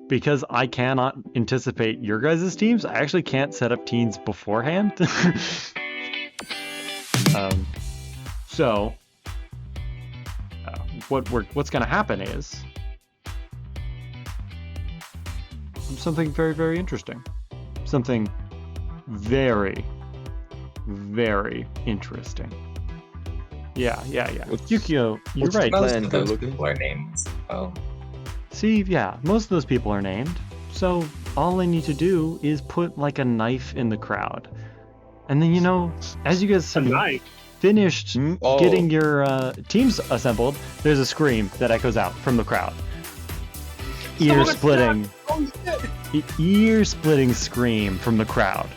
because I cannot anticipate your guys' teams, I actually can't set up teams beforehand. um, so what's gonna happen is something very, very interesting. Something very, very interesting. Yeah. Yukio, you're right. Most of those people are named. Oh. See, yeah, most of those people are named. So all I need to do is put like a knife in the crowd. And then, as you guys have finished getting your teams assembled, there's a scream that echoes out from the crowd. Ear-splitting scream from the crowd.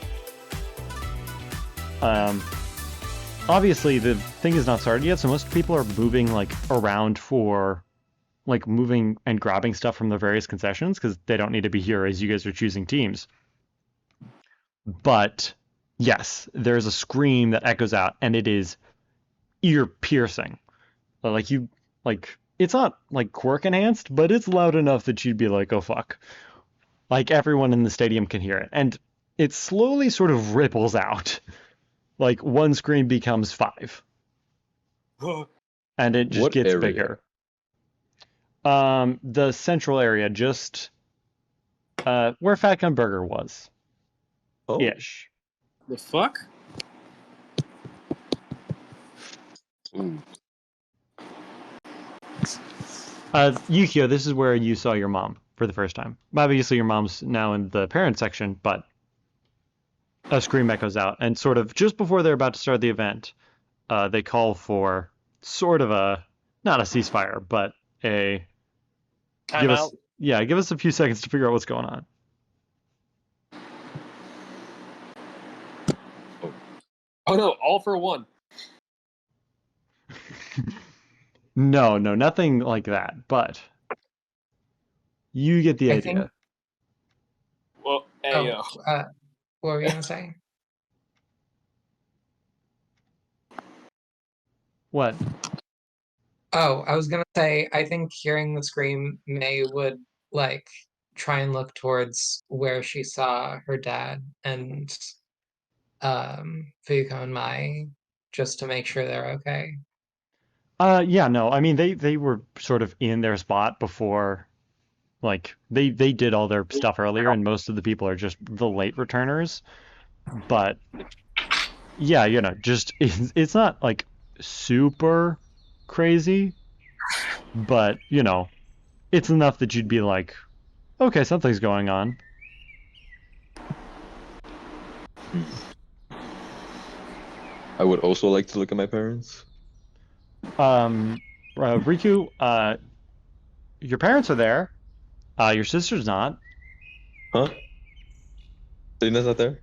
Obviously the thing is not started yet, so most people are moving like around for like moving and grabbing stuff from the various concessions because they don't need to be here as you guys are choosing teams. But yes, there's a scream that echoes out and it is ear piercing. It's not like quirk enhanced, but it's loud enough that you'd be like, oh fuck. Like everyone in the stadium can hear it. And it slowly sort of ripples out. Like one scream becomes 5. And it just gets bigger. The central area, just where Fat Gun Burger was. Oh. Ish. The fuck? Yukio, this is where you saw your mom for the first time. Obviously, your mom's now in the parent section, but a scream echoes out, and sort of just before they're about to start the event, they call for sort of not a ceasefire, but a Time out. Give us a few seconds to figure out what's going on. Oh no, all for one. No, nothing like that, but you get the idea. Well, what were you gonna say? What? Oh, I was gonna say, I think hearing the scream, May would like try and look towards where she saw her dad and Fuyuko and Mai, just to make sure they're okay. Yeah, no, I mean they were sort of in their spot before, like they did all their stuff earlier, and most of the people are just the late returners. But yeah, just it's not like super crazy, but it's enough that you'd be like, okay, something's going on. I would also like to look at my parents. Riku, your parents are there. Your sister's not. Huh? Selina's not there?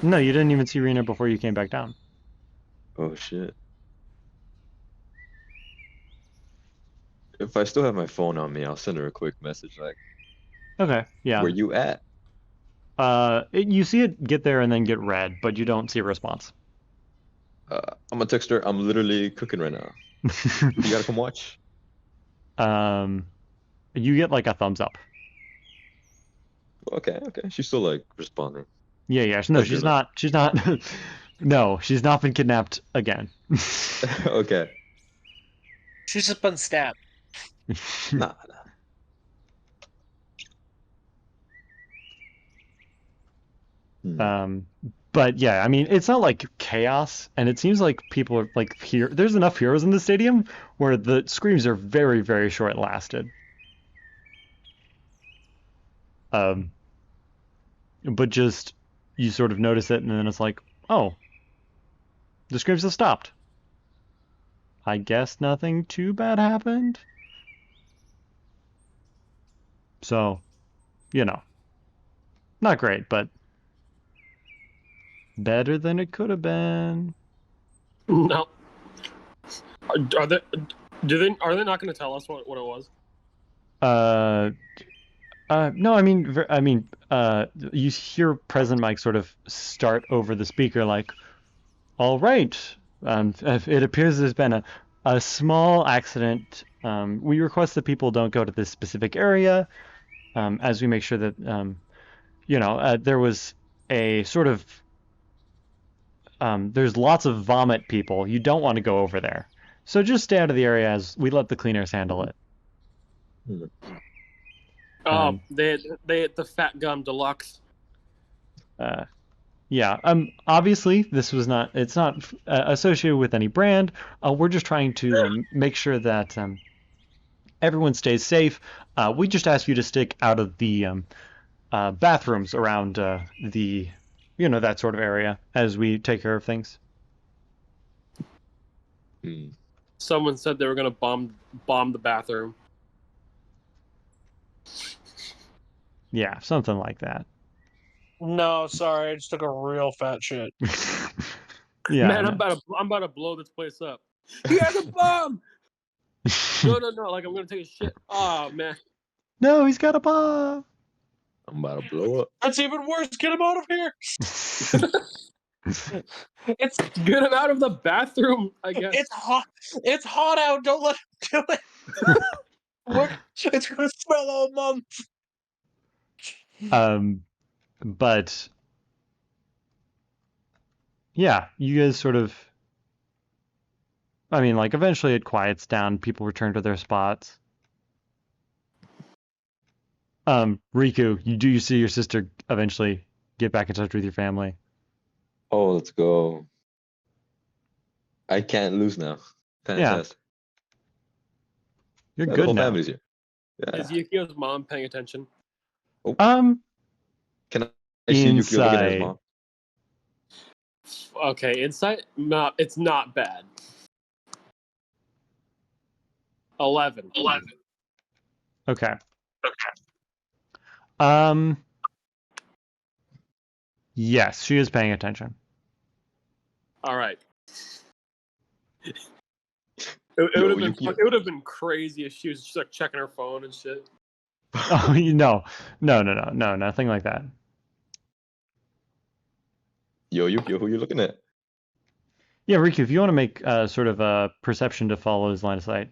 No, you didn't even see Rena before you came back down. Oh shit. If I still have my phone on me, I'll send her a quick message like, okay, yeah. Where you at? You see it get there and then get red, but you don't see a response. I'm gonna text her. I'm literally cooking right now. You gotta come watch. You get like a thumbs up. Okay. She's still like responding. Yeah. No, she's not. She's not. No, she's not been kidnapped again. Okay. She's just been stabbed. Nah. But yeah, I mean, it's not like chaos, and it seems like people are like here. There's enough heroes in the stadium where the screams are very, very short lasted. But just you sort of notice it, and then it's like, oh, the screams have stopped. I guess nothing too bad happened. So, not great, but better than it could have been. No. Are they not going to tell us what it was? No, I mean, you hear President Mike sort of start over the speaker like, all right, it appears there's been a small accident We request that people don't go to this specific area, as we make sure that there was a sort of there's lots of vomit people. You don't want to go over there. So just stay out of the area as we let the cleaners handle it. They hit the Fat Gum Deluxe. Yeah. Obviously, it's not associated with any brand. We're just trying to make sure that everyone stays safe. We just ask you to stick out of the bathrooms around the that sort of area as we take care of things. Someone said they were gonna bomb the bathroom. Yeah, something like that. No, sorry, I just took a real fat shit. Yeah. Man, I'm about to blow this place up. He has a bomb. No, like I'm gonna take a shit. Oh man. No, he's got a bomb. I'm about to blow up. That's even worse. Get him out of here. It's get him out of the bathroom, I guess. It's hot. It's hot out. Don't let him do it. It's gonna smell all month. But yeah, you guys sort of. I mean, like eventually it quiets down. People return to their spots. Riku, you see your sister eventually get back in touch with your family. Oh, let's go. I can't lose now. Fantastic. You're The good whole now. family's here. Yeah. Is Yukio's mom paying attention? Can I see Yukio looking at his Insight. mom? Okay, insight. It's not bad. 11. Okay. Yes, she is paying attention. All right. It Yo, would have been crazy if she was just like checking her phone and shit. Oh, no, nothing like that. Yo, Yukio, who you looking at? Yeah, Riku, if you want to make sort of a perception to follow his line of sight.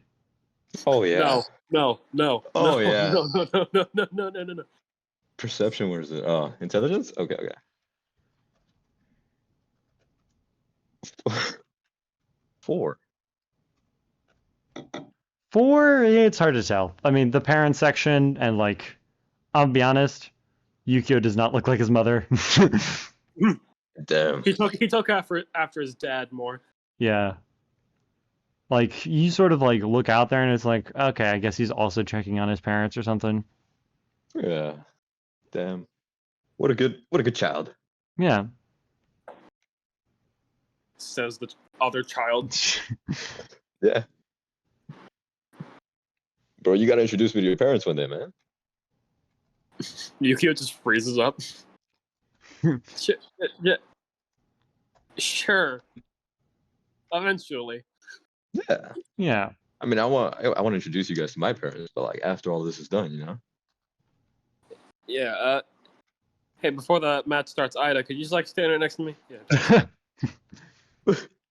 Oh yeah. No. Oh, no, yeah. No. Perception, where is it? Intelligence? Okay. 4. 4, it's hard to tell. I mean, the parent section and like, I'll be honest, Yukio does not look like his mother. Damn. He took after his dad more. Yeah. Like you sort of like look out there and it's like, okay, I guess he's also checking on his parents or something. Yeah. Damn. What a good child. Yeah. Says the other child. Yeah. Bro, you gotta introduce me to your parents one day, man. Yukio just freezes up. Sure. Eventually. Yeah. Yeah. I mean, I want to introduce you guys to my parents, but like after all this is done, you know. Yeah. Hey, before the match starts, Ida, could you just like stand right next to me? Yeah.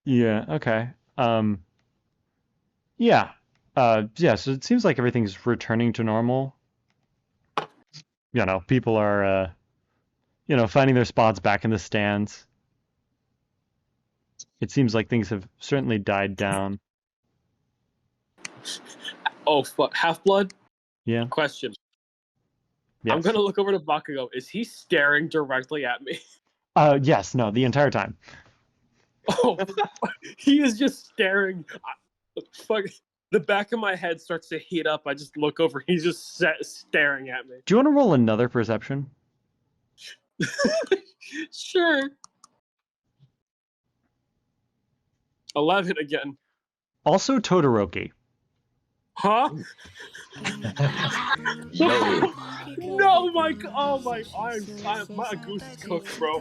Yeah, okay. Yeah. Yeah, so it seems like everything's returning to normal. People are finding their spots back in the stands. It seems like things have certainly died down. Oh, fuck. Half-Blood? Yeah. Question. Yes. I'm gonna look over to Bakugo. Is he staring directly at me? Yes, no, the entire time. Oh, he is just staring. Fuck. The back of my head starts to heat up. I just look over. He's just staring at me. Do you want to roll another perception? Sure. 11 again. Also Todoroki. Huh? Yo, No, Mike. Oh my! My goose is cooked, bro.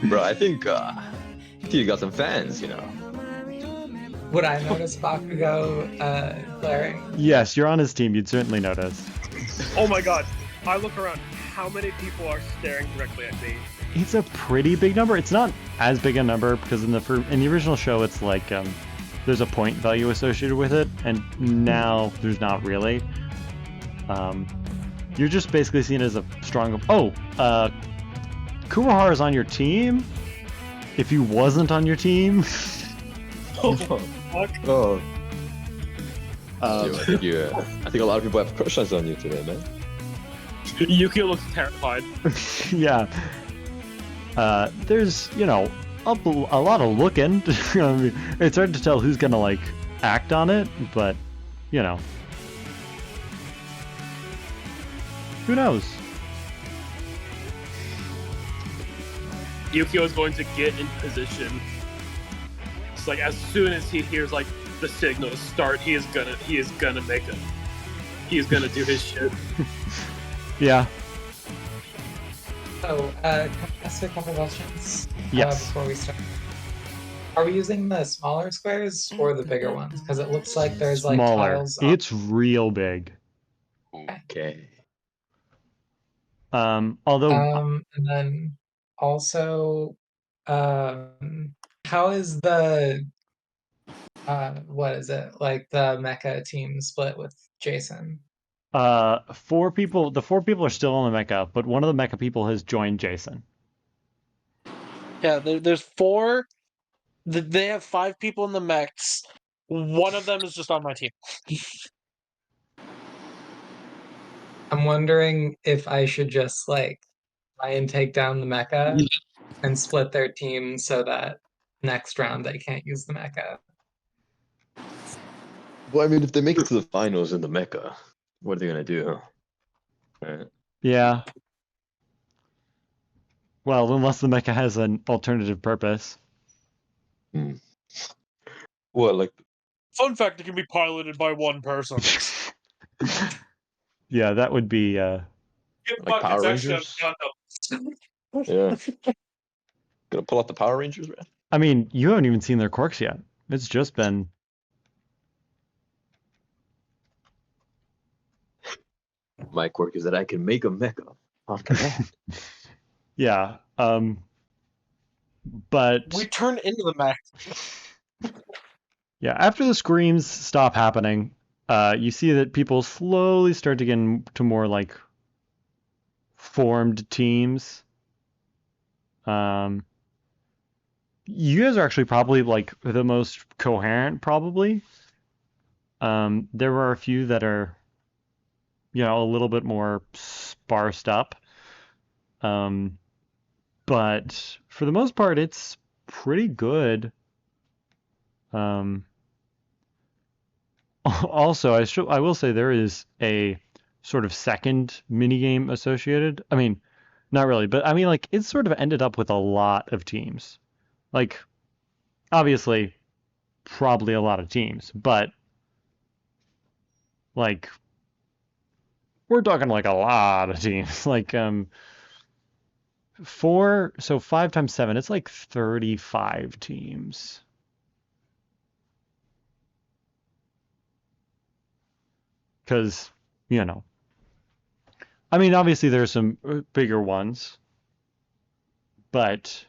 bro, I think you got some fans, you know. Would I notice Bakugo glaring? Yes, you're on his team. You'd certainly notice. Oh my god! I look around. How many people are staring directly at me? It's a pretty big number. It's not as big a number because in the original show, it's like there's there's a point value associated with it, and now there's not really. You're just basically seen as a strong. Oh, Kurohara is on your team. If he wasn't on your team, Oh, fuck. Oh. Yo, I think a lot of people have crushes on you today, man. Yukio looks terrified. yeah. There's a lot of looking. I mean, it's hard to tell who's gonna like act on it, but who knows? Yukio is going to get in position. It's like as soon as he hears like the signal start, he is gonna make it. He is gonna do his shit. Yeah. So, can I ask a couple questions? Yes. Before we start. Are we using the smaller squares or the bigger ones? Because it looks like there's like Smaller. tiles. On... It's real big. Okay. Although and then also, how is the what is it like the mecha team split with Jason? the 4 people are still on the mecha, but one of the mecha people has joined Jason. Yeah, there's 4. They have 5 people in the mechs. One of them is just on my team. I'm wondering if I should just like try and take down the mecha and split their team so that next round they can't use the mecha. Well, I mean, if they make it to the finals in the Mecca, what are they gonna do? Right. Yeah. Well, unless the mecha has an alternative purpose. Well, like, Fun fact: it can be piloted by one person. Yeah, that would be Like Power Rangers? Yeah. Gonna pull out the Power Rangers, man. I mean, you haven't even seen their quirks yet. It's just been My quirk is that I can make a mecha on command. yeah. But We turn into the mech. yeah, after the screams stop happening, you see that people slowly start to get into more like formed teams. You guys are actually probably like the most coherent, probably. There are a few that are, a little bit more sparsed up. But for the most part, it's pretty good. Also, I will say there is a sort of second minigame associated. I mean, not really, but I mean, like, it's sort of ended up with a lot of teams. Like, obviously, probably a lot of teams, but like, we're talking like a lot of teams. Like, 5 times 7, it's like 35 teams. Because, I mean, obviously there's some bigger ones, but,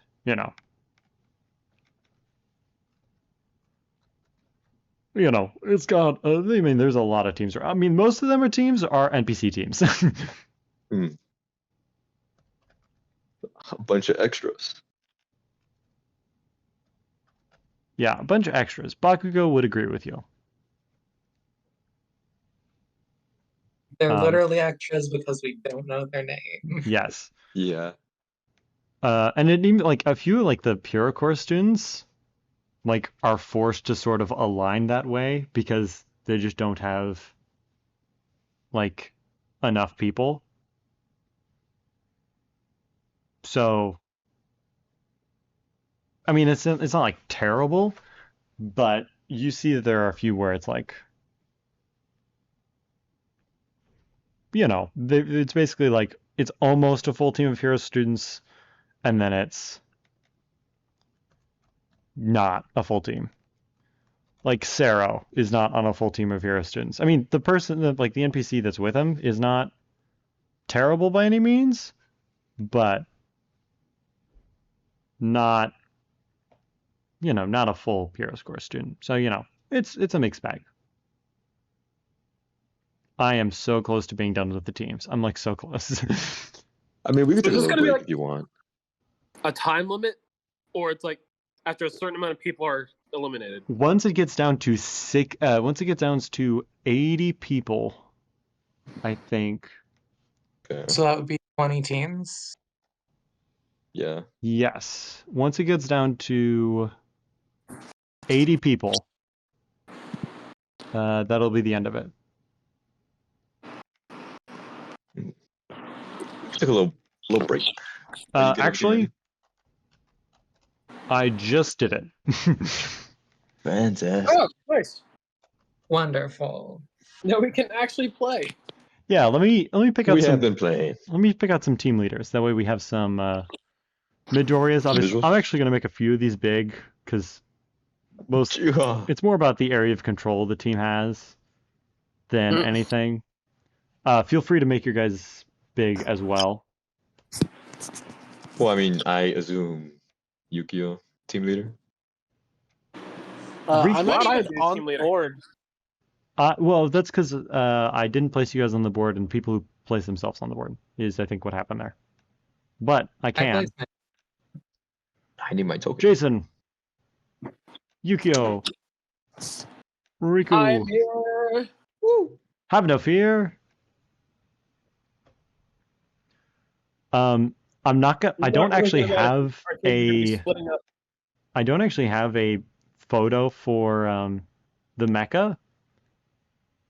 it's got, I mean, there's a lot of teams. I mean, most of them are NPC teams. A bunch of extras. Yeah, a bunch of extras. Bakugo would agree with you. They're literally extras because we don't know their name. Yes. Yeah. And it even like a few like the Pure Course students like are forced to sort of align that way because they just don't have like enough people. So I mean it's not like terrible, but you see that there are a few where it's like it's basically like it's almost a full team of hero students and then it's not a full team. Like Sero is not on a full team of hero students. I mean, the person that like the NPC that's with him is not terrible by any means, but not not a full hero score student. So, it's a mixed bag. I am so close to being done with the teams. I'm like so close. I mean, we could So take a this is little gonna be break like- if you want. A time limit, or it's like after a certain amount of people are eliminated. Once it gets down to 80 people, I think. Okay. So that would be 20 teams. Yeah. Yes. Once it gets down to 80 people, that'll be the end of it. Take a little break. Are you getting Actually, ready? I just did it. Fantastic. Oh, nice. Wonderful. Now we can actually play. Yeah, let me pick out We some. have been playing. Let me pick out some team leaders. That way we have some Midoriya's. Visuals? I'm actually gonna make a few of these big because Yeah. it's more about the area of control the team has than anything. Feel free to make your guys big as well. Well, I mean, I assume Yukio, team leader. I'm not Why even do you on team leader? board. Well, that's because I didn't place you guys on the board, and people who place themselves on the board is, I think, what happened there. But I can. placed my- I need my token. Jason, Yukio, Riku, I'm here. have no fear. I'm not gonna. I don't actually have a. I don't actually have a photo for the mecha.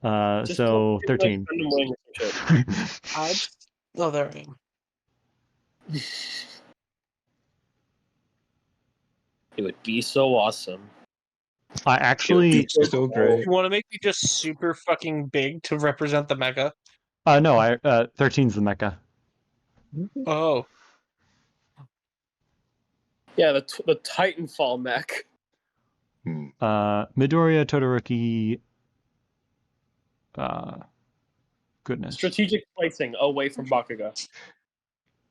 So 13. Oh, there I am. It would be so awesome. I actually. So great. You want to make me just super fucking big to represent the mecha? No, 13's the mecha. Oh, Yeah, the Titanfall mech. Midoriya, Todoroki. Goodness. Strategic placing away from Bakuga.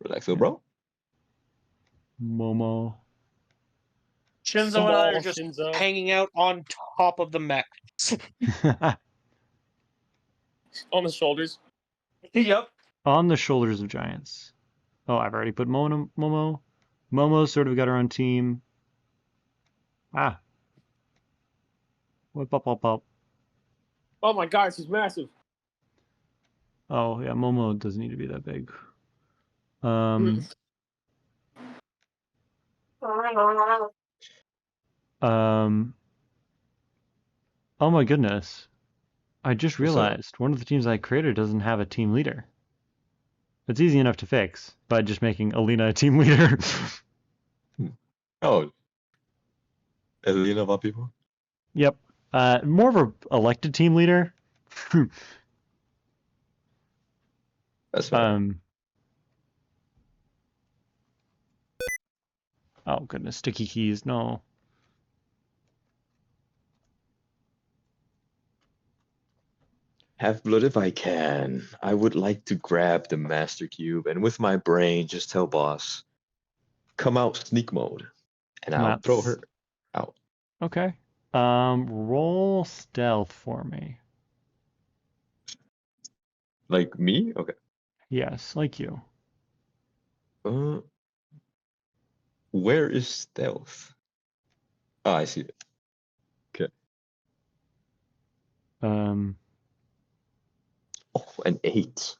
Relax, little bro. Momo. Shinzo and I are Small just Shinzo. hanging out on top of the mech. On the shoulders. Yep. On the shoulders of giants. Oh, I've already put Momo. Momo's sort of got her own team. Ah. What pop. Oh my god, she's massive. Oh yeah, Momo doesn't need to be that big. Oh my goodness. I just What's that? realized one of the teams I created doesn't have a team leader. It's easy enough to fix by just making Alina a team leader. Oh. Elena of all people? Yep. More of a elected team leader. That's fine. Oh goodness, sticky keys, no. Half blood if I can. I would like to grab the master cube and with my brain just tell boss, come out sneak mode. And I'll throw her out. Okay. Roll stealth for me. Like me? Okay. Yes, like you. Where is stealth? Oh, I see it. Okay. Oh, an 8.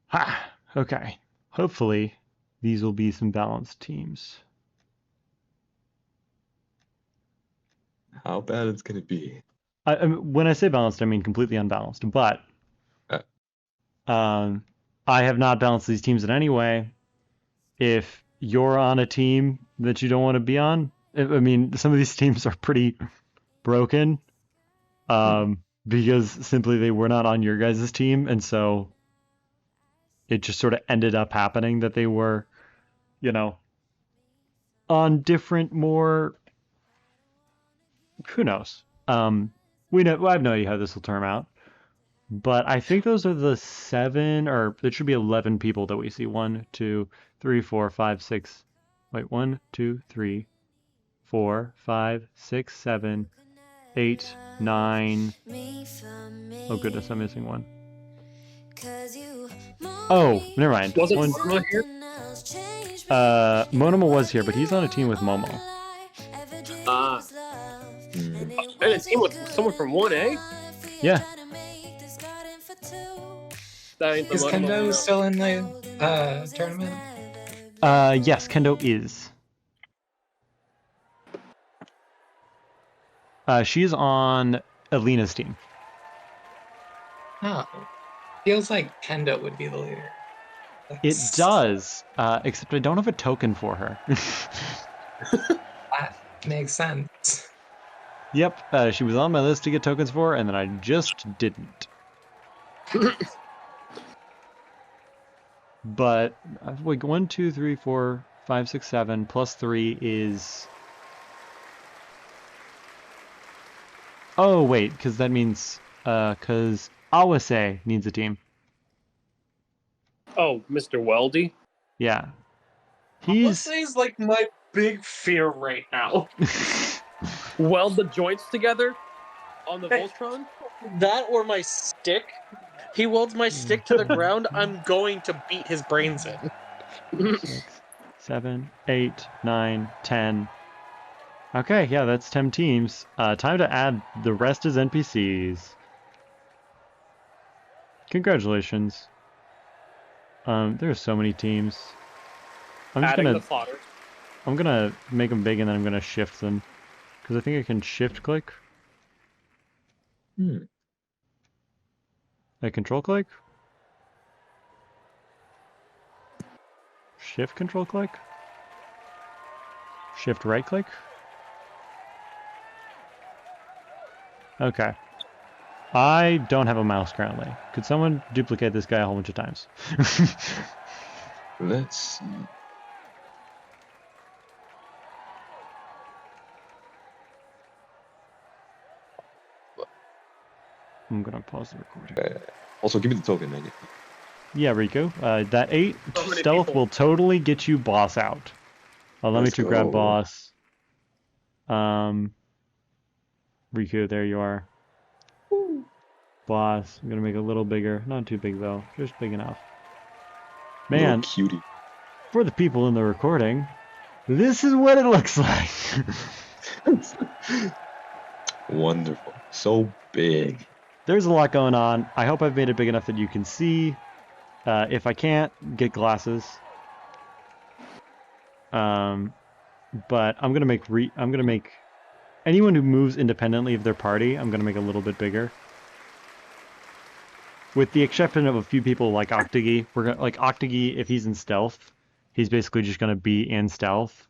Ha! Okay. Hopefully, these will be some balanced teams. How bad it's gonna be? When I say balanced, I mean completely unbalanced. But I have not balanced these teams in any way. If you're on a team that you don't want to be on, I mean, some of these teams are pretty broken because simply they were not on your guys' team, and so it just sort of ended up happening that they were, on different, more. Who knows? We know. Well, I have no idea how this will turn out. But I think those are the 7, or it should be 11 people that we see. 1, 2, 3, 4, 5, 6. Wait, 1, 2, 3, 4, 5, 6, 7, 8, 9. Oh goodness, I'm missing one. Oh, never mind. Wasn't One. Monoma here? Monoma was here, but he's on a team with Momo. Ah. Hmm. And a team with someone from 1A? Yeah. That ain't the Is Monoma Kendo we know. still in the tournament? Yes, Kendo is. She's on Alina's team. Oh. Feels like Kendo would be the leader. It does, except I don't have a token for her. That makes sense. Yep, she was on my list to get tokens for, and then I just didn't. But wait, 1, 2, 3, 4, 5, 6, 7 plus 3 is. Oh wait, because that means because Awase needs a team. Oh, Mr. Weldy? Yeah, He's he's. like my big fear right now. Weld the joints together on the Hey. Voltron? That or my stick. He welds my stick to the ground. I'm going to beat his brains in. 6, 7, 8, 9, 10. Okay, yeah, that's 10 teams. Time to add the rest as NPCs. Congratulations. There are so many teams. I'm just Adding gonna the fodder. I'm gonna make them big and then I'm gonna shift them because I think I can shift click. Hmm. I control click. Shift control click. Shift right click. Okay. I don't have a mouse currently. Could someone duplicate this guy a whole bunch of times? Let's see. I'm gonna pause the recording. Also, give me the token, man. Yeah, Riku. That 8 So many stealth people. will totally get you boss out. Allow me Let's to grab go. boss. Riku, there you are. Boss. I'm gonna make it a little bigger. Not too big though. Just big enough. Man, Little cutie. for the people in the recording, this is what it looks like. Wonderful. So big. There's a lot going on. I hope I've made it big enough that you can see. If I can't, get glasses. But I'm gonna make anyone who moves independently of their party, I'm gonna make a little bit bigger. With the exception of a few people like Octagi, we're gonna like Octagi. If he's in stealth, he's basically just gonna be in stealth.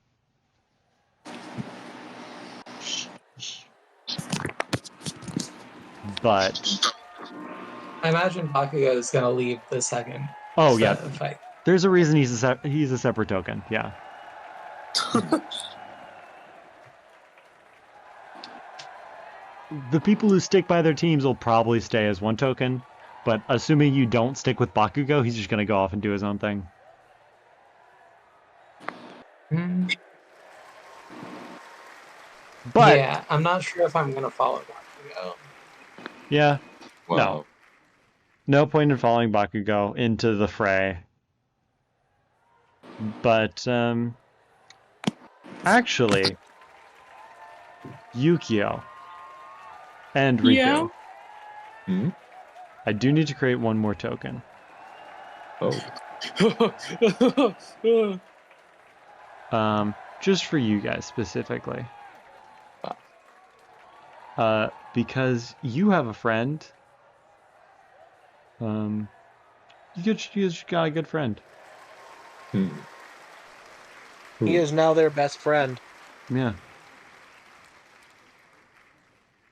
But I imagine Bakugo is gonna leave the second oh yeah, fight. there's a reason he's a separate token. Yeah. The people who stick by their teams will probably stay as one token, but assuming you don't stick with Bakugo, he's just gonna go off and do his own thing. Mm, But yeah, I'm not sure if I'm gonna follow Bakugo. yeah, Wow. no point in following Bakugo into the fray. But actually, Yukio and Riku, Yeah? Hmm? I do need to create one more token. Oh. Just for you guys specifically. Because you have a friend. You just got a good friend. Hmm. He is now their best friend. Yeah.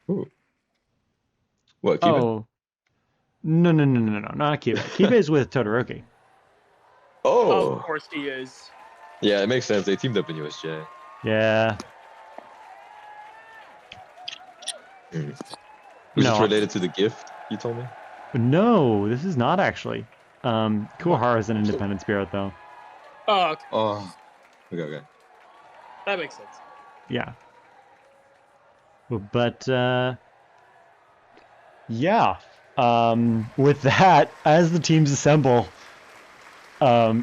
Ooh. What? Kiba? Oh. No, not Kiba. Kiba is with Todoroki. Oh. Of course he is. Yeah, it makes sense. They teamed up in USJ. Yeah. Was No. this related to the gift you told me? No, this is not actually. Kuwahara is an independent spirit, though. Oh, okay. Oh. Okay. That makes sense. Yeah. But, yeah. With that, as the teams assemble,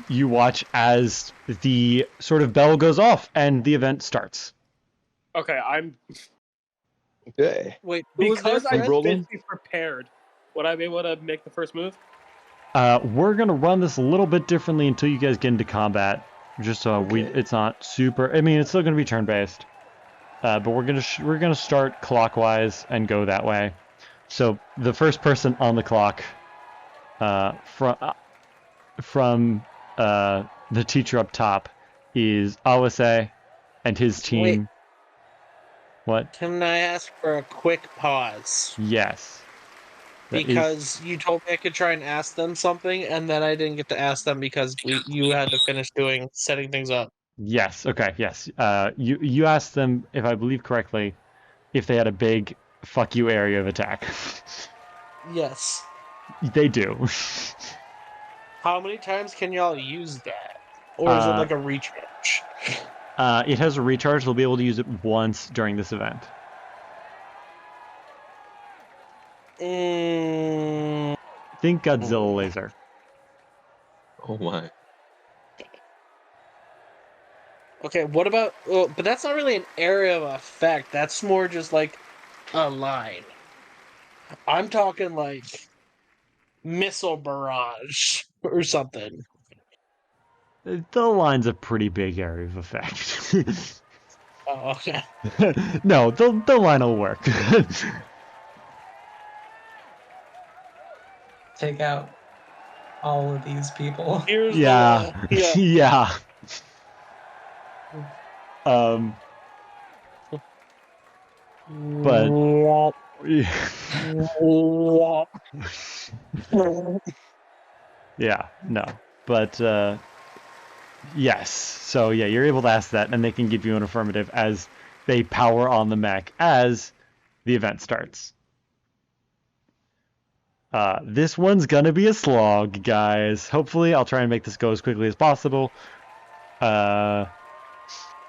you watch as the sort of bell goes off and the event starts. Okay, I'm Okay. Wait, who was there because I'm first? rolling? basically prepared. Would I be able to make the first move? We're gonna run this a little bit differently until you guys get into combat, just so Okay. it's not super. I mean, it's still gonna be turn-based, but we're gonna start clockwise and go that way. So the first person on the clock, from the teacher up top, is Awase and his team. Wait. What? Can I ask for a quick pause? Yes. That is- Because you told me I could try and ask them something, and then I didn't get to ask them because you had to finish setting things up. Yes. Okay. Yes. You asked them, if I believe correctly, if they had a big fuck you area of attack. Yes. They do. How many times can y'all use that? Or is it like a recharge? It has a recharge. They'll be able to use it once during this event. Think Godzilla laser. Oh my. Okay, what about... Well, but that's not really an area of effect. That's more just like a line. I'm talking like missile barrage or something. The line's a pretty big area of effect. Oh, okay. No, the line will work. Take out all of these people. Here's Yeah. the line. Yeah. But yeah, no. But yes. So yeah, you're able to ask that and they can give you an affirmative as they power on the mech as the event starts. This one's gonna be a slog, guys. Hopefully, I'll try and make this go as quickly as possible.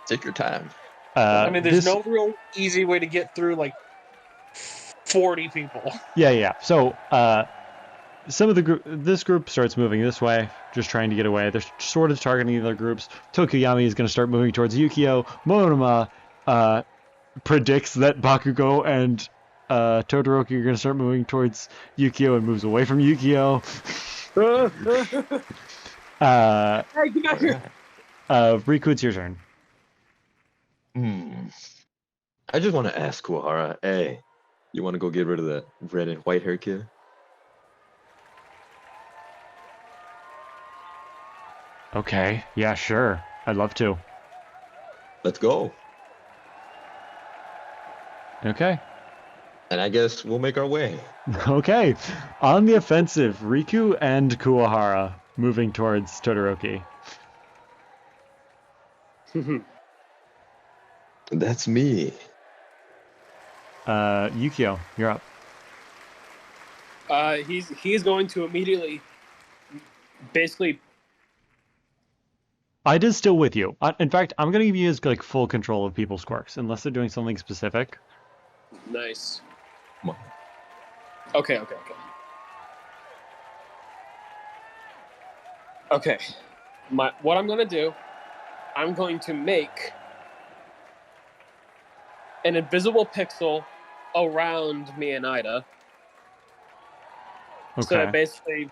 Take your time. I mean, there's no real easy way to get through like 40 people. Yeah. So, some of this group starts moving this way, just trying to get away. They're sort of targeting the other groups. Tokuyami is going to start moving towards Yukio. Monoma predicts that Bakugo and Todoroki are going to start moving towards Yukio and moves away from Yukio. Hey, get back here! Riku, it's your turn. I just want to ask Kuwahara, hey, you want to go get rid of that red and white hair kid? Okay, yeah, sure. I'd love to. Let's go. Okay. And I guess we'll make our way. Okay. On the offensive, Riku and Kuwahara moving towards Todoroki. That's me. Yukio, you're up. He's going to immediately, basically. Ida's still with you. In fact, I'm gonna give you like full control of people's quirks, unless they're doing something specific. Nice. Come on. Okay. Okay. What I'm gonna do, I'm going to make an invisible pixel around me and Ida. Okay. So that basically,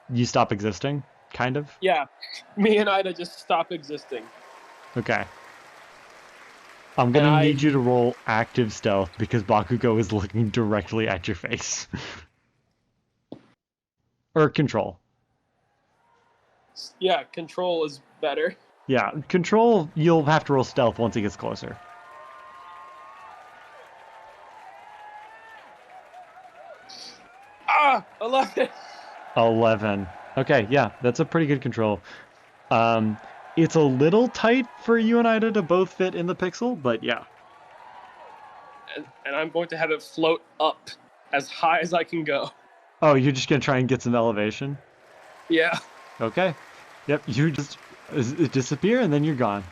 you stop existing, kind of? yeah, me and Ida just stop existing. Okay. I'm gonna need you to roll active stealth because Bakugo is looking directly at your face. Or control. Yeah, control is better. Yeah, control, you'll have to roll stealth once he gets closer. Ah, 11. 11. Okay, yeah, that's a pretty good control. It's a little tight for you and Ida to both fit in the pixel, but yeah. And I'm going to have it float up as high as I can go. Oh, you're just gonna try and get some elevation? Yeah. Okay. Yep, you just disappear and then you're gone.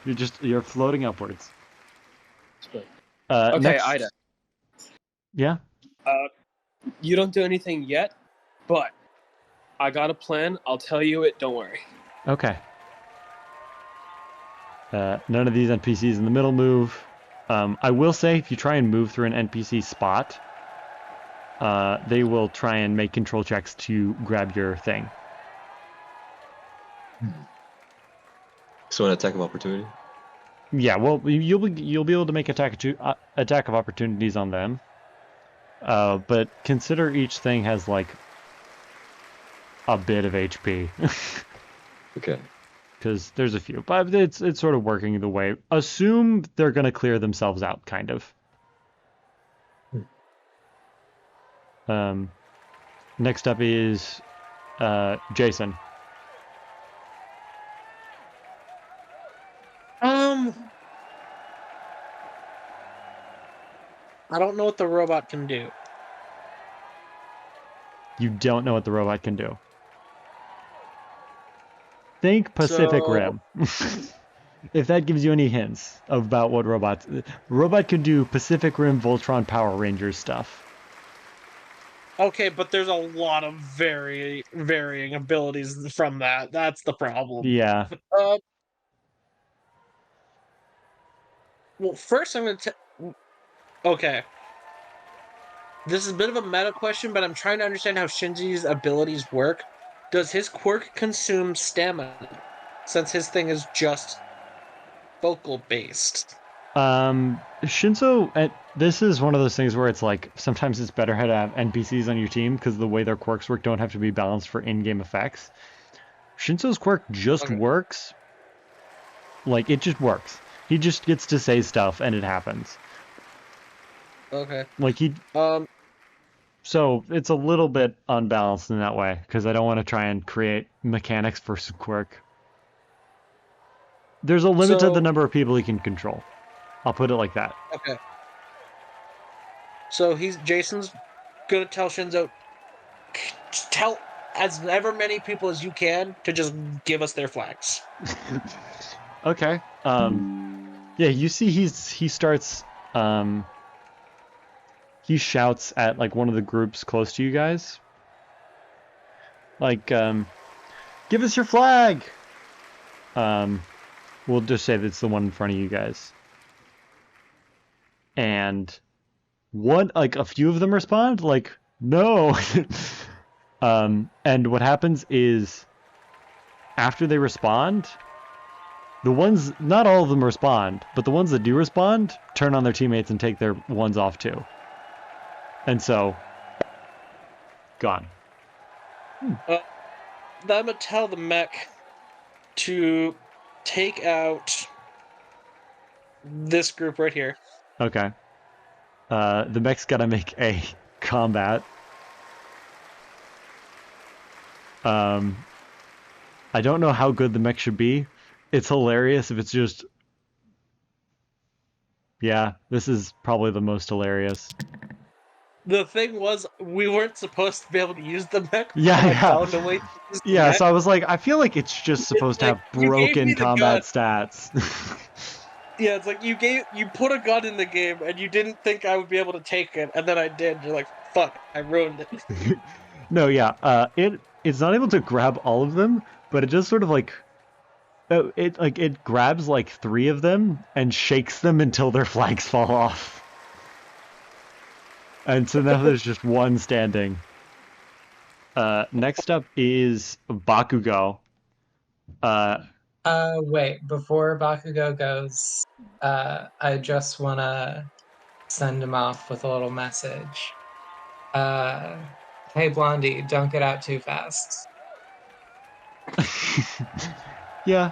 You're floating upwards. Okay, Next. Ida. Yeah? You don't do anything yet, but I got a plan. I'll tell you it. Don't worry. Okay. None of these NPCs in the middle move. I will say, if you try and move through an NPC spot, they will try and make control checks to grab your thing. So an attack of opportunity. Yeah, well, you'll be able to make attack of opportunities on them. But consider each thing has like a bit of HP. Okay. Because there's a few, but it's sort of working the way. Assume they're gonna clear themselves out, kind of. Next up is Jason. I don't know what the robot can do. You don't know what the robot can do. Think Pacific Rim. If that gives you any hints about what robot can do Pacific Rim Voltron Power Rangers stuff. Okay, but there's a lot of varying abilities from that. That's the problem. Yeah. Well, first I'm going to... Okay. This is a bit of a meta question, but I'm trying to understand how Shinji's abilities work. Does his quirk consume stamina, since his thing is just focal-based? Shinzo, this is one of those things where it's like, sometimes it's better to have NPCs on your team because the way their quirks work don't have to be balanced for in-game effects. Shinzo's quirk just works. Like, it just works. He just gets to say stuff and it happens. Okay. Like, so it's a little bit unbalanced in that way, because I don't want to try and create mechanics for quirk. There's a limit to the number of people he can control. I'll put it like that. Okay. So Jason's gonna tell Shinzo, tell as ever many people as you can to just give us their flags. Okay. Yeah, you see he starts he shouts at like one of the groups close to you guys. Like, give us your flag. We'll just say that's the one in front of you guys. And a few of them respond, like, no. And what happens is, after they respond, not all of them respond, but the ones that do respond turn on their teammates and take their ones off too. And so, gone. I'm gonna tell the mech to take out this group right here. Okay. The mech's gotta make a combat. I don't know how good the mech should be. It's hilarious if it's just... Yeah, this is probably the most hilarious. The thing was, we weren't supposed to be able to use the mech. Yeah. Yeah, so I was like, I feel like it's just supposed to have broken combat stats. Yeah, it's like you put a gun in the game and you didn't think I would be able to take it, and then I did. You're like, fuck, I ruined it. No, yeah. It's not able to grab all of them, but it just sort of like... it grabs like 3 of them and shakes them until their flags fall off. And so now there's just one standing. Next up is Bakugo. Wait, before Bakugo goes, I just wanna send him off with a little message. Hey Blondie, don't get out too fast. Yeah.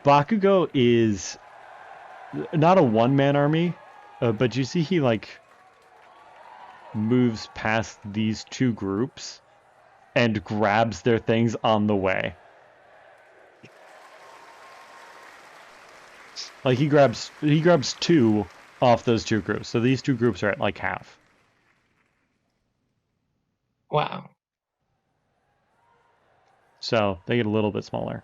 Bakugo is not a one-man army, but you see he like moves past these 2 groups and grabs their things on the way. Like he grabs 2 off those 2 groups. So these 2 groups are at like half. Wow. So they get a little bit smaller.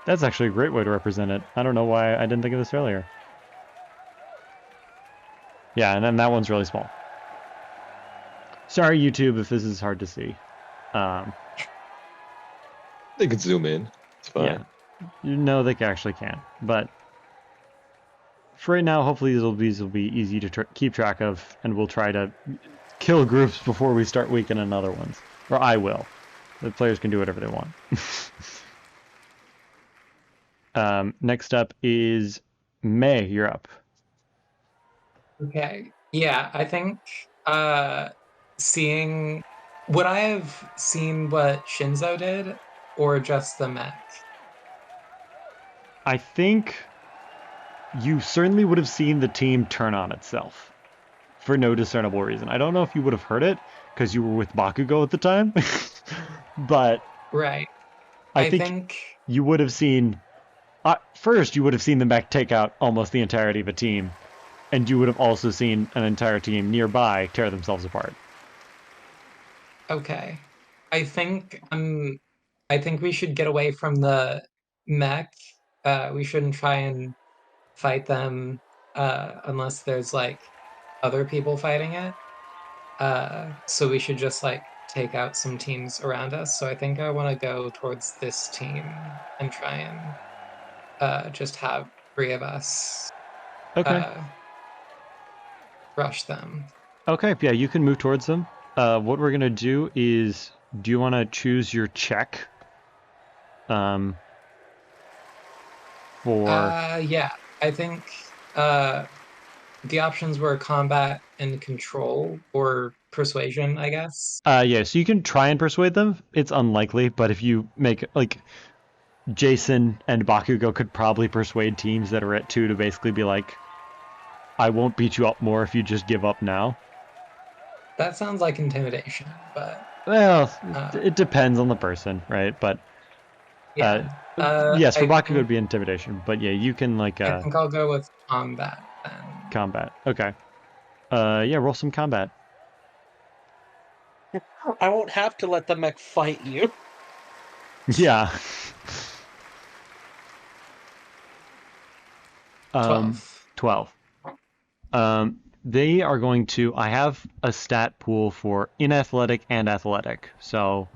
That's actually a great way to represent it. I don't know why I didn't think of this earlier. Yeah, and then that one's really small. Sorry, YouTube, if this is hard to see. They could zoom in. It's fine. Yeah. No, they actually can. But for right now, hopefully these will be easy to keep track of, and we'll try to kill groups before we start weakening other ones. Or I will. The players can do whatever they want. Next up is May. You're up. Okay. Yeah, I think seeing would I have seen what Shinzo did or just the mech? I think you certainly would have seen the team turn on itself for no discernible reason. I don't know if you would have heard it because you were with Bakugo at the time, but Right. I I think think you would have seen first you would have seen the mech take out almost the entirety of a team, and you would have also seen an entire team nearby tear themselves apart. okay. I think we should get away from the mech. We shouldn't try and fight them unless there's like other people fighting it. So we should just like take out some teams around us. So I think I want to go towards this team and try and just have 3 of us Okay. rush them. Okay, yeah, you can move towards them. What we're gonna do is, do you want to choose your check? For Yeah, I think the options were combat and control or persuasion, I guess. yeah, so you can try and persuade them. It's unlikely, but if you make like Jason and Bakugo could probably persuade teams that are at 2 to basically be like, I won't beat you up more if you just give up now. That sounds like intimidation, but Well, it depends on the person, right? But yeah. yes, for I Bakugo think, it'd be intimidation, but yeah, you can like I think I'll go with combat then. combat. Okay. Yeah, roll some combat. I won't have to let the mech fight you. Yeah. 12. 12. They are going to. I have a stat pool for inathletic and athletic. So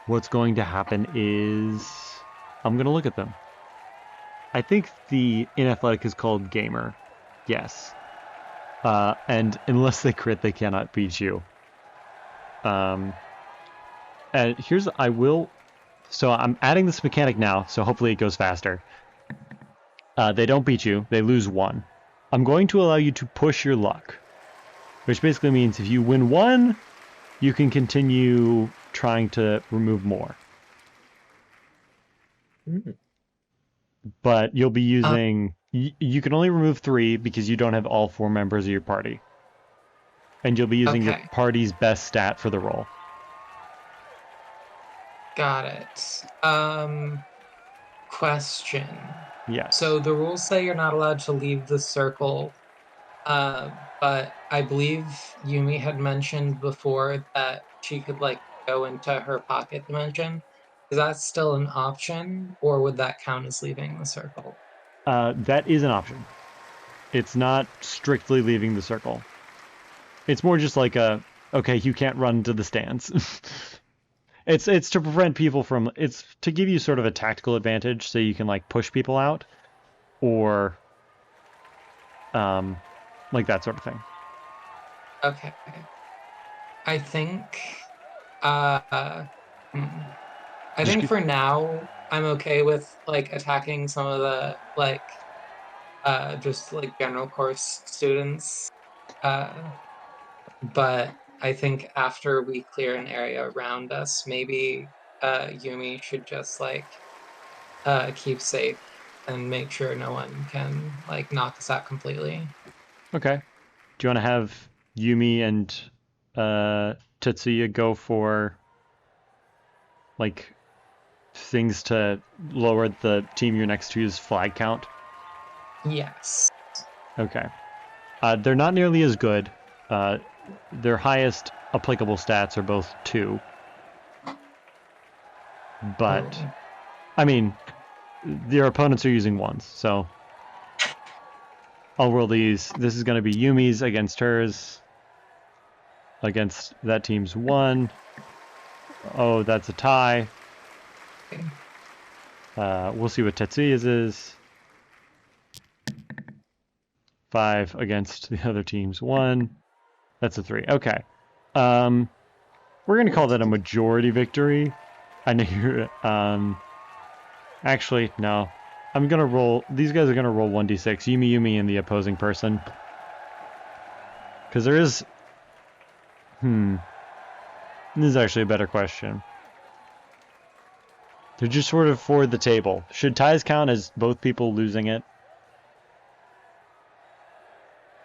what's going to happen is I'm going to look at them. I think the inathletic is called gamer. Yes. And unless they crit, they cannot beat you. And here's I will. So I'm adding this mechanic now, so hopefully it goes faster. They don't beat you. They lose 1. I'm going to allow you to push your luck, which basically means if you win 1, you can continue trying to remove more. But you'll be using... you can only remove 3 because you don't have all 4 members of your party. And you'll be using your party's best stat for the roll. Got it. Question. Yes. So the rules say you're not allowed to leave the circle, but I believe Yumi had mentioned before that she could like go into her pocket dimension. Is that still an option, or would that count as leaving the circle? That is an option. It's not strictly leaving the circle. It's more just like okay, you can't run to the stands. It's to prevent people from, it's to give you sort of a tactical advantage so you can like push people out or like that sort of thing. Okay. I think I think for now I'm okay with like attacking some of the like just like general course students. But I think after we clear an area around us, maybe Yumi should just like keep safe and make sure no one can like knock us out completely. Okay. Do you want to have Yumi and Tetsuya go for like things to lower the team you're next to's flag count? Yes. Okay. They're not nearly as good. Their highest applicable stats are both 2. But, Ooh. I mean, their opponents are using 1s, so I'll roll these. This is going to be Yumi's against hers. Against that team's 1. Oh, that's a tie. We'll see what Tetsuya's is. 5 against the other team's 1. That's a 3. Okay. We're going to call that a majority victory. I know you're... Actually, no. I'm going to roll... These guys are going to roll 1d6. Yumi and the opposing person. Because there is... This is actually a better question. They're just sort of for the table. Should ties count as both people losing it?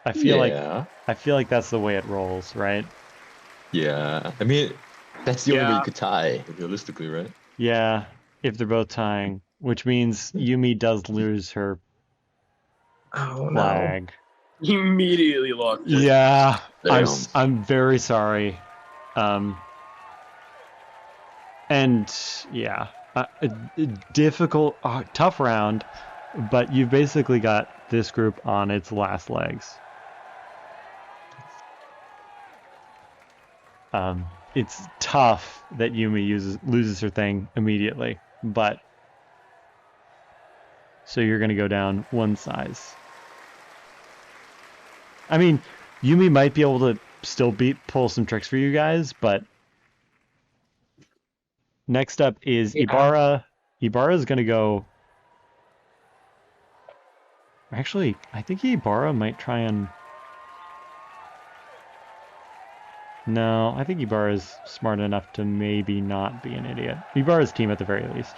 I feel like that's the way it rolls, right? Yeah. I mean, that's the only way Yeah. you could tie, realistically, right? Yeah, if they're both tying, which means Yumi does lose her Oh no. flag. He immediately lost it. Yeah, Damn. I'm very sorry. And yeah, a difficult, tough round, but you've basically got this group on its last legs. It's tough that Yumi loses her thing immediately, but so you're gonna go down 1 size. I mean, Yumi might be able to still pull some tricks for you guys, but next up is Yeah. Ibarra. Ibarra's gonna go. Actually, I think Ibarra might try and. No, I think Ibarra's smart enough to maybe not be an idiot. Ibarra's team at the very least.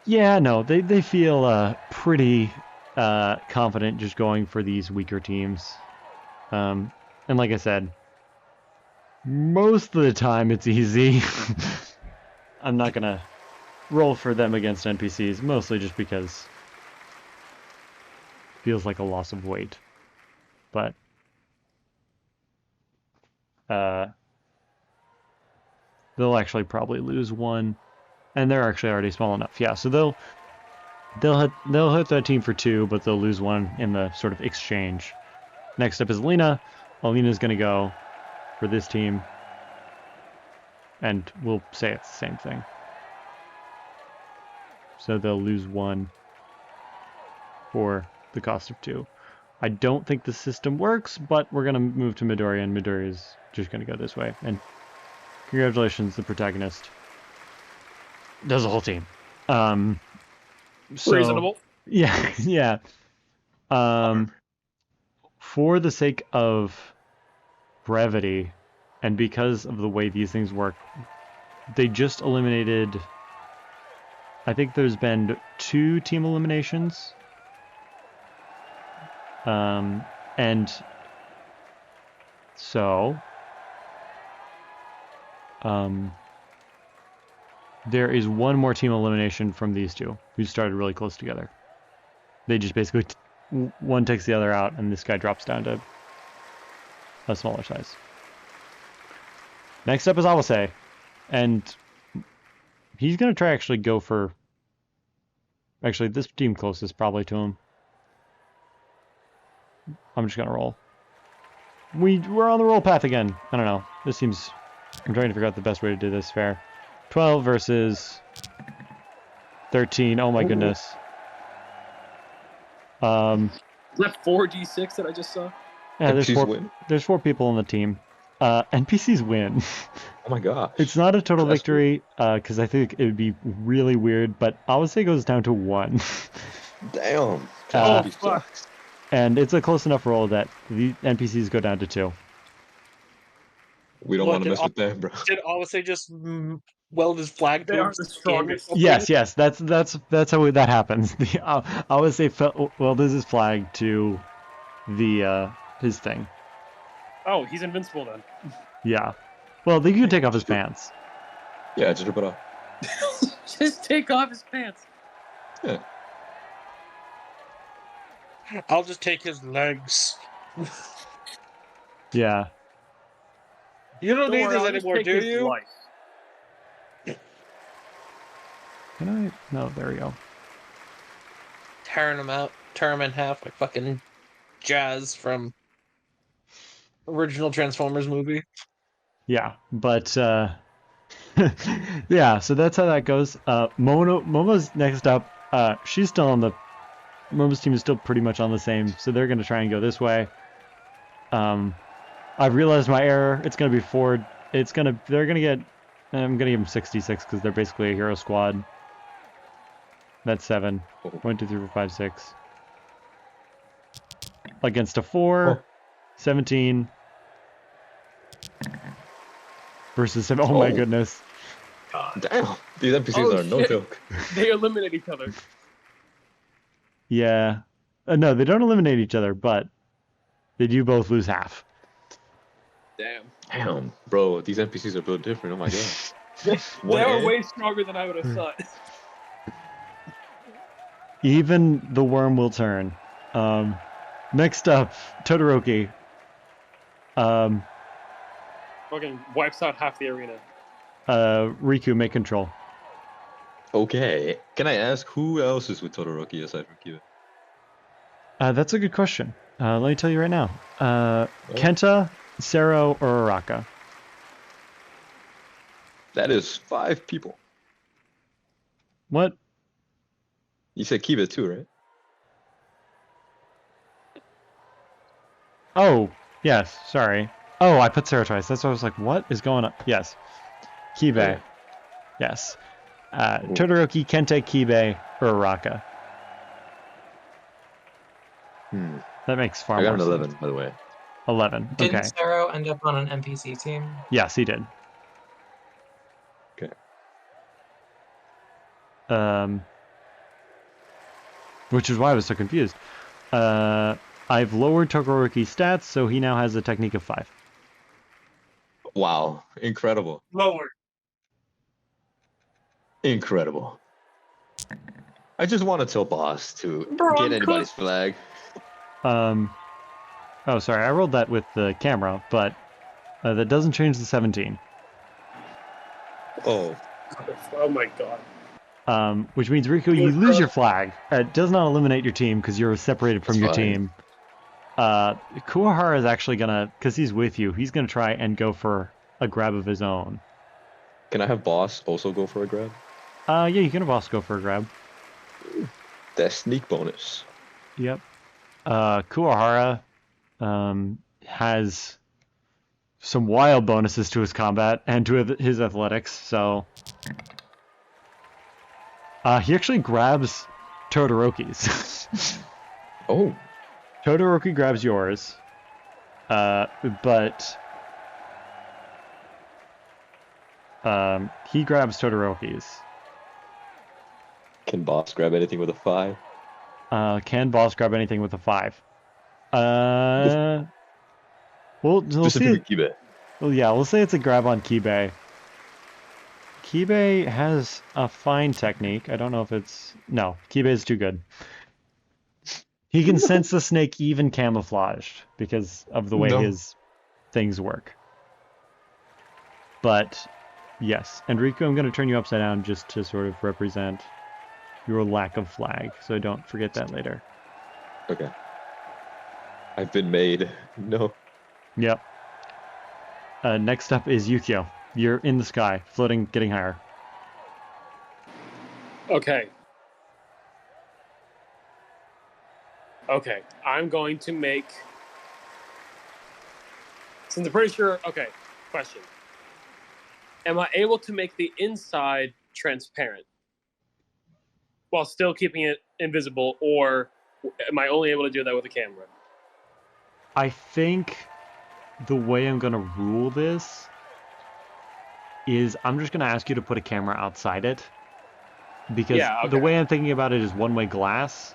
Yeah, no, they feel pretty confident just going for these weaker teams. And like I said, most of the time it's easy. I'm not gonna roll for them against NPCs, mostly just because it feels like a loss of weight. But they'll actually probably lose 1, and they're actually already small enough. Yeah, so they'll hit that team for 2, but they'll lose 1 in the sort of exchange. Next up is Alina. Alina's gonna go for this team, and we'll say it's the same thing. So they'll lose 1 for the cost of 2. I don't think the system works, but we're going to move to Midori, and Midori is just going to go this way. And congratulations, the protagonist does the whole team. So, Reasonable. Yeah, yeah. For the sake of brevity, and because of the way these things work, they just eliminated... I think there's been 2 team eliminations. And so there is 1 more team elimination from these 2 who started really close together. They just basically one takes the other out, and this guy drops down to a smaller size. Next up is Awase, and he's gonna try actually go for. Actually, this team closest probably to him. I'm just gonna roll. We're on the roll path again. I don't know. This seems... I'm trying to figure out the best way to do this fair. 12 versus 13. Oh my goodness. Is that 4d6 that I just saw? Yeah, NPCs there's 4 people on the team. NPCs win. Oh my gosh. It's not a total That's victory, because I think it would be really weird, but I would say it goes down to 1. Damn. Oh, These fuck. sucks. And it's a close enough roll that the NPCs go down to 2. We don't What, want to did mess with them, bro. Did Awase just weld his flag They to are his the skin? strongest. Yes, that's how that happens. I would say well, this is flag to the his thing. Oh, he's invincible then. Yeah. Well, they could take off his pants. Yeah, just rip it off. Just take off his pants. Yeah. I'll just take his legs. Yeah. You don't Don't need worry, this I'll just anymore, take do his you? life. Can I? No, there we go. Tearing him out, tear him in half like fucking Jazz from original Transformers movie. Yeah, but yeah, so that's how that goes. Momo's next up. She's still on the Momo's team is still pretty much on the same, so they're gonna try and go this way. I've realized my error. It's gonna be Ford. They're gonna get. I'm gonna give them 66 because they're basically a hero squad. That's 7. 1, 2, 3, 4, 5, 6. Against a 4, 17. Versus 7. Oh my Oh. goodness. God. Damn, these NPCs Oh, are no shit. joke. They eliminate each other. Yeah. No, they don't eliminate each other, but they do both lose half. Damn. Damn, bro, these NPCs are built different. Oh my god. They One are ant? way stronger than I would have thought. Even the worm will turn. Next up, Todoroki. Fucking wipes out half the arena. Riku, make control. Okay. Can I ask who else is with Todoroki aside from Kiba? That's a good question. Let me tell you right now. Kenta, Sero, or Araka? That is 5 people. What? You said Kiba too, right? Oh, yes, sorry. Oh, I put Sero twice. That's why I was like, what is going on? Yes. Kibe. Okay. Yes. Todoroki, Kenta, Kibe, or Araka. Hmm. That makes far I more got an sense. 11, by the way. 11. Didn't Okay. Sero end up on an NPC team? Yes, he did. Okay. Which is why I was so confused. I've lowered Todoroki's stats, so he now has a technique of 5. Wow. Incredible. Lower. Incredible. I just want to tell boss to Bro, get I'm anybody's flag. Oh, sorry, I rolled that with the camera, but that doesn't change the 17. Oh. Oh my god. Which means, Riku, you lose your flag. It does not eliminate your team because you're separated from That's your fine. team. Kuwahara is actually gonna, because he's with you, he's gonna try and go for a grab of his own. Can I have boss also go for a grab? Yeah, you can have also go for a grab. That sneak bonus. Yep. Kuwahara has some wild bonuses to his combat and to his athletics, so he actually grabs Todoroki's. Oh. Todoroki grabs yours, but he grabs Todoroki's. Can boss grab anything with a 5? Can boss grab anything with a 5? We'll see. Specifically Kiba. Well, yeah, we'll say it's a grab on Kibe. Kibe has a fine technique. I don't know if it's... No, Kibe is too good. He can sense the snake even camouflaged because of the way No. his things work. But, yes. And Riku, I'm going to turn you upside down just to sort of represent your lack of flag, so don't forget that later. Okay. I've been made. No. Yep. Next up is Yukio. You're in the sky, floating, getting higher. Okay. Okay. I'm going to make. Since I'm pretty sure. Okay. Question. Am I able to make the inside transparent while still keeping it invisible, or am I only able to do that with a camera? I think the way I'm going to rule this is I'm just going to ask you to put a camera outside it. Because Yeah, okay. the way I'm thinking about it is one-way glass.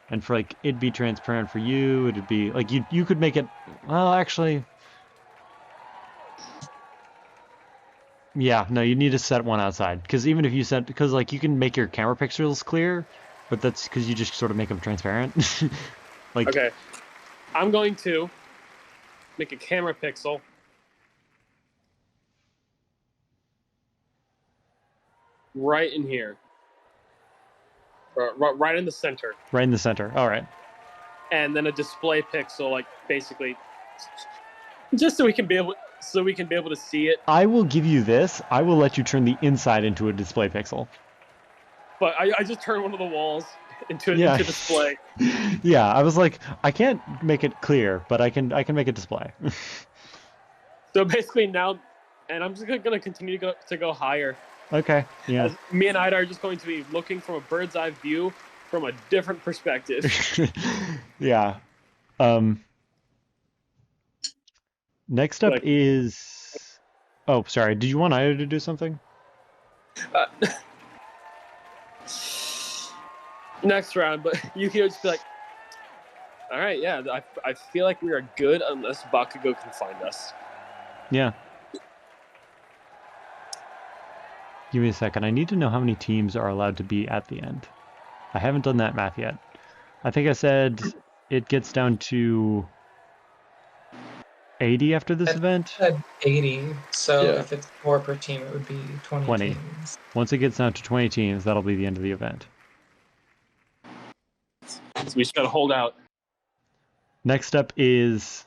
And for like it'd be transparent for you, it'd be like you could make it well actually Yeah, no, you need to set one outside because even if you set, because like you can make your camera pixels clear, but that's because you just sort of make them transparent. Like, Okay. I'm going to make a camera pixel. Right in here. Right in the center. right in the center. All right. And then a display pixel, like basically, just so we can be able to see it. I will give you this. I will let you turn the inside into a display pixel. But I just turned one of the walls into Yeah. into display. Yeah, I was like, I can't make it clear, but I can make it display. So basically now, and I'm just gonna continue to go higher. Okay. Yeah. As me and Ida are just going to be looking from a bird's eye view from a different perspective. Yeah. Next up Like- is. Oh, sorry. Did you want Ida to do something? Next round, but you can just be like, all right, yeah, I feel like we are good unless Bakugo can find us. Yeah. Give me a second. I need to know how many teams are allowed to be at the end. I haven't done that math yet. I think I said it gets down to 80 after this event. Said 80, so Yeah. if it's 4 per team, it would be 20 20. teams. Once it gets down to 20 teams, that'll be the end of the event. So we just gotta hold out. Next up is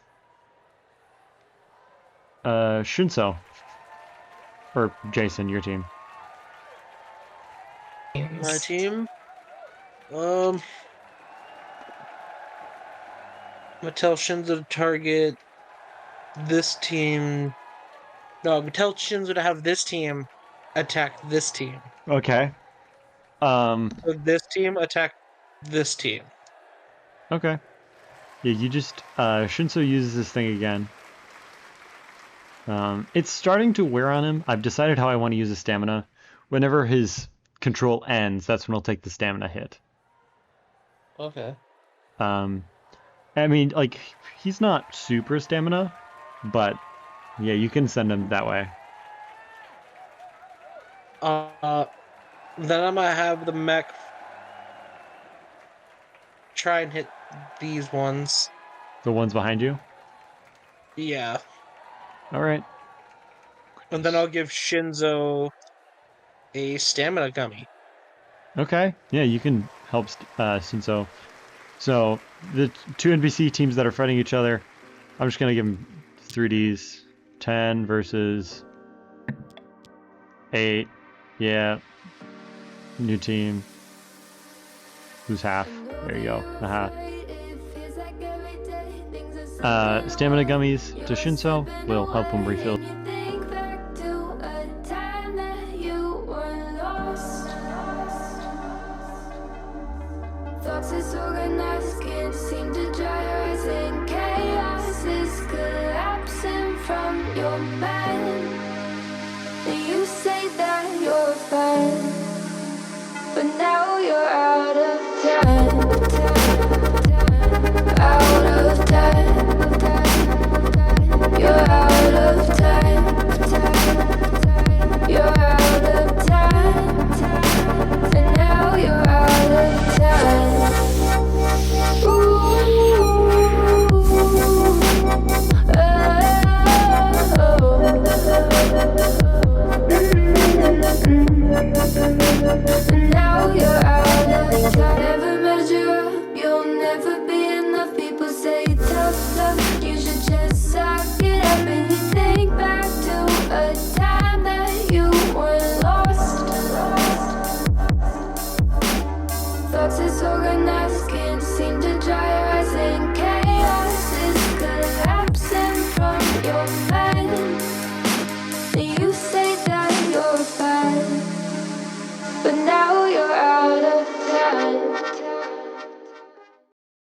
Shinso. Or Jason, your team. My team. I'm gonna tell Shinzo to target this team. No, I'm gonna tell Shinzo to have this team attack this team. Okay. So this team attack this team. Okay. Yeah, you just Shinso uses this thing again. It's starting to wear on him. I've decided how I want to use his stamina. Whenever his control ends, that's when he'll take the stamina hit. Okay. I mean, like, he's not super stamina, but yeah, you can send him that way. Then I'm gonna have the mech try and hit these ones. The ones behind you? Yeah. All right. And then I'll give Shinzo a stamina gummy. Okay. Yeah, you can help Shinso. So the two NPC teams that are fighting each other, I'm just gonna give them 3Ds. 10 versus 8. Yeah. New team. Who's half? There you go. Aha. Stamina gummies to Shinso will help him refill. Thoughts disorganized, can't seem to dry your eyes, and chaos is collapsing from your back.